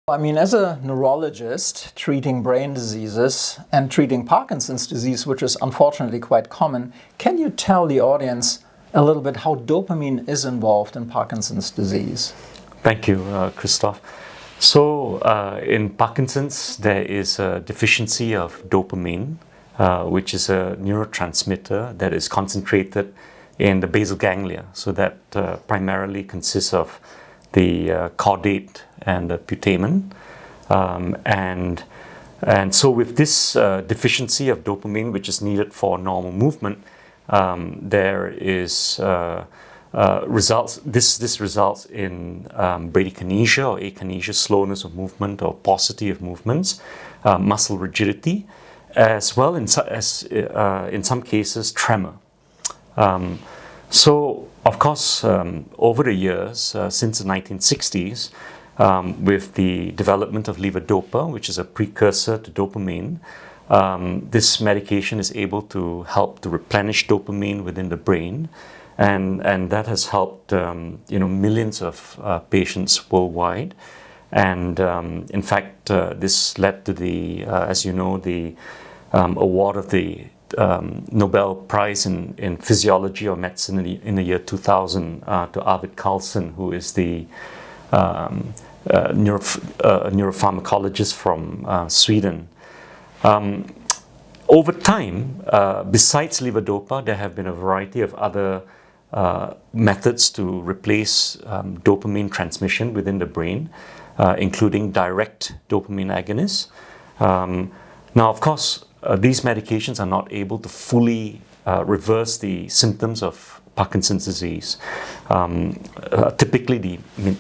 I mean, as a neurologist treating brain diseases and treating Parkinson's disease, which is unfortunately quite common, can you tell the audience a little bit how dopamine is involved in Parkinson's disease? Thank you, Christoph. So, in Parkinson's, there is a deficiency of dopamine, which is a neurotransmitter that is concentrated in the basal ganglia. So that primarily consists of the caudate and the putamen. And so with this deficiency of dopamine, which is needed for normal movement, there is results. This results in bradykinesia or akinesia, slowness of movement or paucity of movements, muscle rigidity, as well as in some cases tremor. So, of course, over the years, since the 1960s, with the development of levodopa, which is a precursor to dopamine, this medication is able to help to replenish dopamine within the brain, and that has helped millions of patients worldwide. And in fact, this led to the, as you know, the award of the Nobel Prize in Physiology or Medicine in the year 2000 to Arvid Carlsson, who is the neuropharmacologist from Sweden. Over time, besides levodopa, there have been a variety of other methods to replace dopamine transmission within the brain, including direct dopamine agonists. Now, of course, these medications are not able to fully reverse the symptoms of Parkinson's disease. Typically, the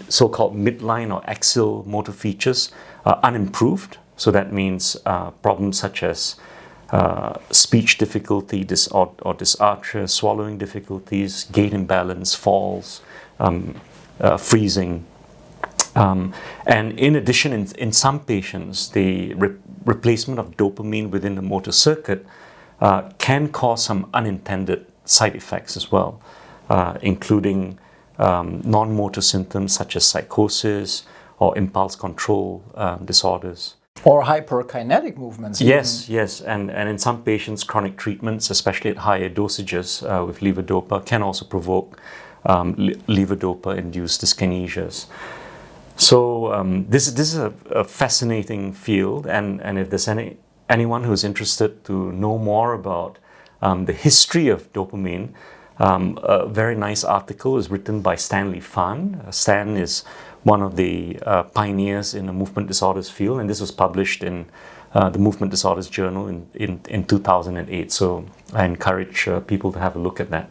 so-called midline or axial motor features are unimproved. So that means problems such as speech difficulty or dysarthria, swallowing difficulties, gait imbalance, falls, freezing. And in addition, in some patients, the replacement of dopamine within the motor circuit can cause some unintended side effects as well, including non-motor symptoms such as psychosis or impulse control disorders. Or hyperkinetic movements. Yes, and in some patients, chronic treatments, especially at higher dosages with levodopa, can also provoke levodopa-induced dyskinesias. So this is a fascinating field, and if there's anyone who's interested to know more about the history of dopamine, a very nice article is written by Stanley Fan. Stan is one of the pioneers in the movement disorders field, and this was published in the Movement Disorders Journal in 2008. So I encourage people to have a look at that.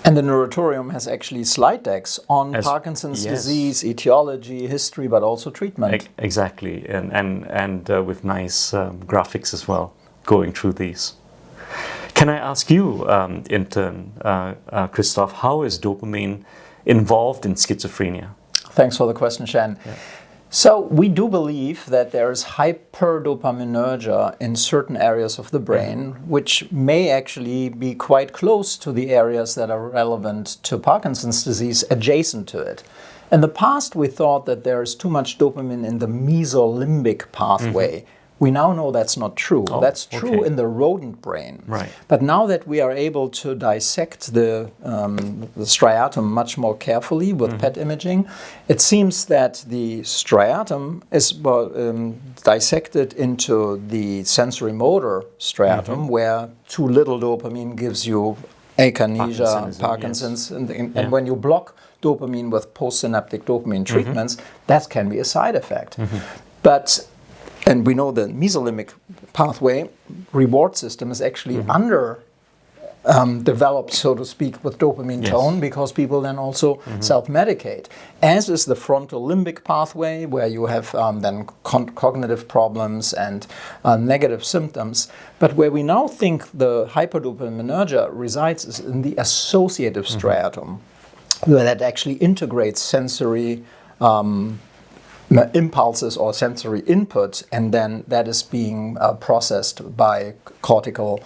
And the Neurotorium has actually slide decks on Parkinson's disease, etiology, history, but also treatment. Exactly, and with nice graphics as well, going through these. Can I ask you, in turn, Christoph, how is dopamine involved in schizophrenia? Thanks for the question, Shan. Yeah. So we do believe that there is hyperdopaminergia in certain areas of the brain, which may actually be quite close to the areas that are relevant to Parkinson's disease, adjacent to it. In the past, we thought that there is too much dopamine in the mesolimbic pathway. We now know that's not true. That's true in the rodent brain. Right. But now that we are able to dissect the striatum much more carefully with PET imaging, it seems that the striatum is dissected into the sensory motor striatum, where too little dopamine gives you akinesia, Parkinson's, and when you block dopamine with postsynaptic dopamine treatments, that can be a side effect. And we know the mesolimbic pathway reward system is actually developed, so to speak, with dopamine tone, because people then also self-medicate, as is the frontal limbic pathway, where you have then cognitive problems and negative symptoms. But where we now think the hyperdopaminergia resides is in the associative striatum, where that actually integrates sensory impulses or sensory input, and then that is being processed by cortical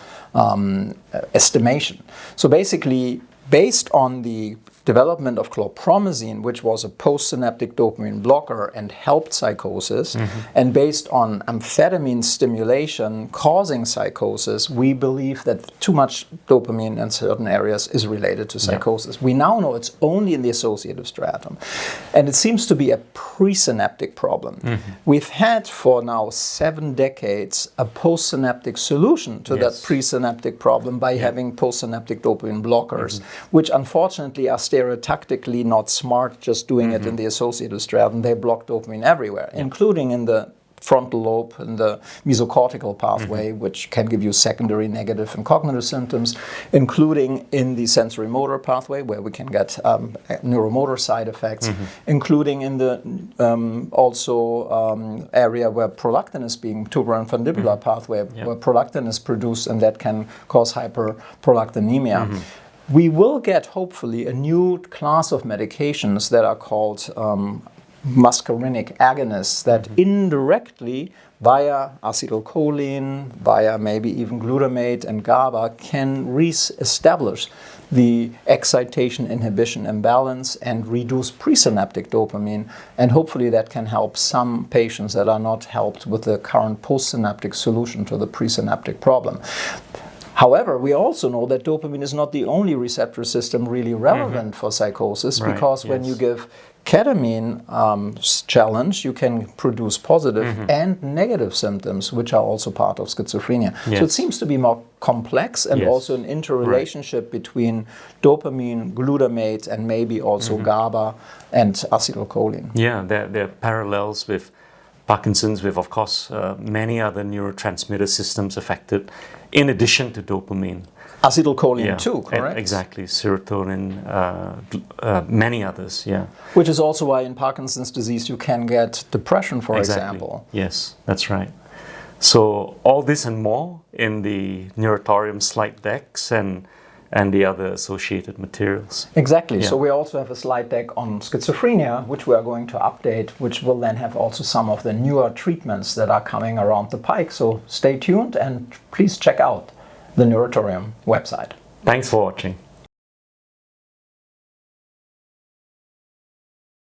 estimation. So basically, based on the development of chlorpromazine, which was a postsynaptic dopamine blocker and helped psychosis, and based on amphetamine stimulation causing psychosis, we believe that too much dopamine in certain areas is related to psychosis. We now know it's only in the associative striatum, and it seems to be a presynaptic problem. We've had for now 7 decades a postsynaptic solution to that presynaptic problem by having postsynaptic dopamine blockers, which unfortunately are stereotactically not smart just doing it in the associative striatum. They block dopamine everywhere, including in the frontal lobe and the mesocortical pathway, which can give you secondary negative and cognitive symptoms, including in the sensory motor pathway, where we can get neuromotor side effects, including in the area where prolactin is being, tuberoinfundibular pathway, where prolactin is produced, and that can cause hyperprolactinemia. We will get, hopefully, a new class of medications that are called muscarinic agonists that indirectly, via acetylcholine, via maybe even glutamate and GABA, can re-establish the excitation inhibition imbalance and reduce presynaptic dopamine, and hopefully that can help some patients that are not helped with the current postsynaptic solution to the presynaptic problem. However, we also know that dopamine is not the only receptor system really relevant for psychosis, because when you give ketamine challenge, you can produce positive and negative symptoms, which are also part of schizophrenia. So it seems to be more complex, and also an interrelationship between dopamine, glutamate, and maybe also GABA and acetylcholine. Yeah, there are parallels with Parkinson's, with, of course, many other neurotransmitter systems affected, in addition to dopamine. Acetylcholine too, correct? Exactly. Serotonin, many others, Which is also why in Parkinson's disease you can get depression, for example. Yes, that's right. So all this and more in the Neuratorium slide decks and the other associated materials. Exactly. So we also have a slide deck on schizophrenia, which we are going to update, which will then have also some of the newer treatments that are coming around the pike. So stay tuned and please check out the Neuratorium website. Thanks for watching.